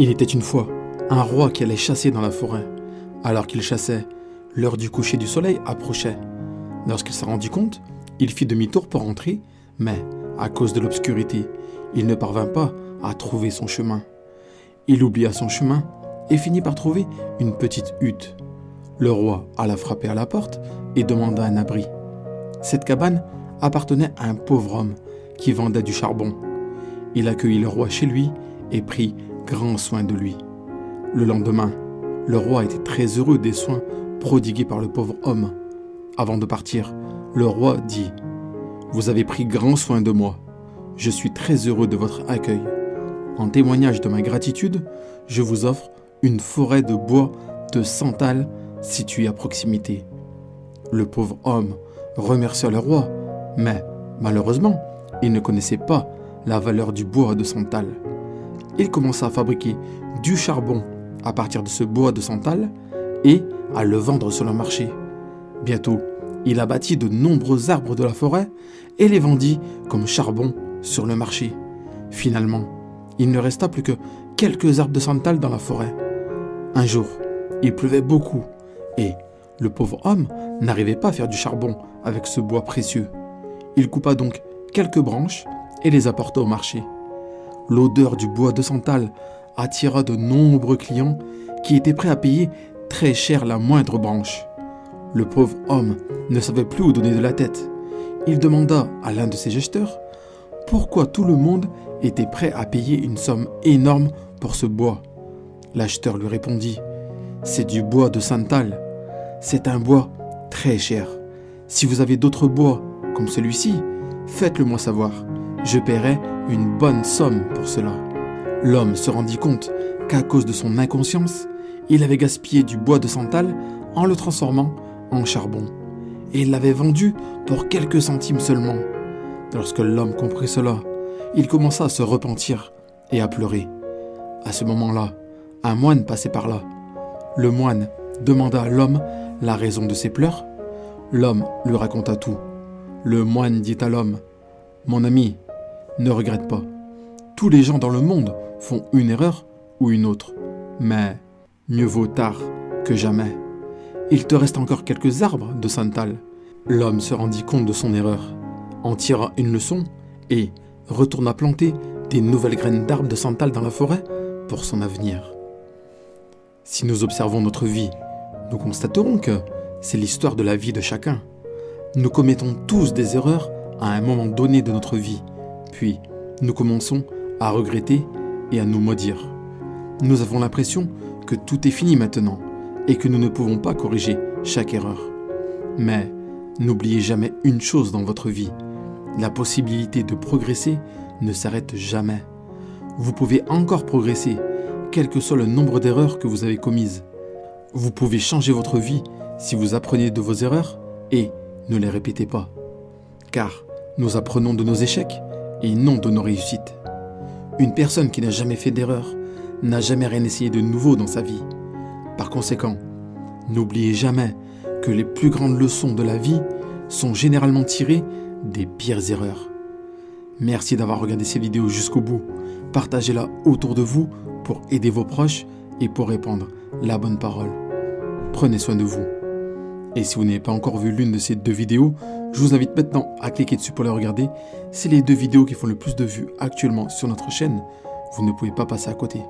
Il était une fois un roi qui allait chasser dans la forêt. Alors qu'il chassait, l'heure du coucher du soleil approchait. Lorsqu'il s'en rendit compte, il fit demi-tour pour rentrer, mais à cause de l'obscurité, il ne parvint pas à trouver son chemin. Il oublia son chemin et finit par trouver une petite hutte. Le roi alla frapper à la porte et demanda un abri. Cette cabane appartenait à un pauvre homme qui vendait du charbon. Il accueillit le roi chez lui et prit grand soin de lui. Le lendemain, le roi était très heureux des soins prodigués par le pauvre homme. Avant de partir, le roi dit « Vous avez pris grand soin de moi. Je suis très heureux de votre accueil. En témoignage de ma gratitude, je vous offre une forêt de bois de santal située à proximité. » Le pauvre homme remercia le roi, mais malheureusement, il ne connaissait pas la valeur du bois de santal. Il commença à fabriquer du charbon à partir de ce bois de santal et à le vendre sur le marché. Bientôt, il abattit de nombreux arbres de la forêt et les vendit comme charbon sur le marché. Finalement, il ne resta plus que quelques arbres de santal dans la forêt. Un jour, il pleuvait beaucoup et le pauvre homme n'arrivait pas à faire du charbon avec ce bois précieux. Il coupa donc quelques branches et les apporta au marché. L'odeur du bois de santal attira de nombreux clients qui étaient prêts à payer très cher la moindre branche. Le pauvre homme ne savait plus où donner de la tête. Il demanda à l'un de ses acheteurs pourquoi tout le monde était prêt à payer une somme énorme pour ce bois. L'acheteur lui répondit « C'est du bois de santal. C'est un bois très cher. Si vous avez d'autres bois comme celui-ci, faites-le moi savoir. Je paierai une bonne somme pour cela. » L'homme se rendit compte qu'à cause de son inconscience, il avait gaspillé du bois de santal en le transformant en charbon. Et il l'avait vendu pour quelques centimes seulement. Lorsque l'homme comprit cela, il commença à se repentir et à pleurer. À ce moment-là, un moine passait par là. Le moine demanda à l'homme la raison de ses pleurs. L'homme lui raconta tout. Le moine dit à l'homme « Mon ami, ne regrette pas. Tous les gens dans le monde font une erreur ou une autre. Mais mieux vaut tard que jamais. Il te reste encore quelques arbres de santal. » L'homme se rendit compte de son erreur, en tira une leçon et retourna planter des nouvelles graines d'arbres de santal dans la forêt pour son avenir. Si nous observons notre vie, nous constaterons que c'est l'histoire de la vie de chacun. Nous commettons tous des erreurs à un moment donné de notre vie, puis nous commençons à regretter et à nous maudire. Nous avons l'impression que tout est fini maintenant et que nous ne pouvons pas corriger chaque erreur. Mais n'oubliez jamais une chose dans votre vie, la possibilité de progresser ne s'arrête jamais. Vous pouvez encore progresser, quel que soit le nombre d'erreurs que vous avez commises. Vous pouvez changer votre vie si vous apprenez de vos erreurs et ne les répétez pas. Car nous apprenons de nos échecs et non de nos réussites. Une personne qui n'a jamais fait d'erreur n'a jamais rien essayé de nouveau dans sa vie. Par conséquent, n'oubliez jamais que les plus grandes leçons de la vie sont généralement tirées des pires erreurs. Merci d'avoir regardé ces vidéos jusqu'au bout. Partagez-la autour de vous pour aider vos proches et pour répandre la bonne parole. Prenez soin de vous. Et si vous n'avez pas encore vu l'une de ces deux vidéos, je vous invite maintenant à cliquer dessus pour les regarder. C'est les deux vidéos qui font le plus de vues actuellement sur notre chaîne. Vous ne pouvez pas passer à côté.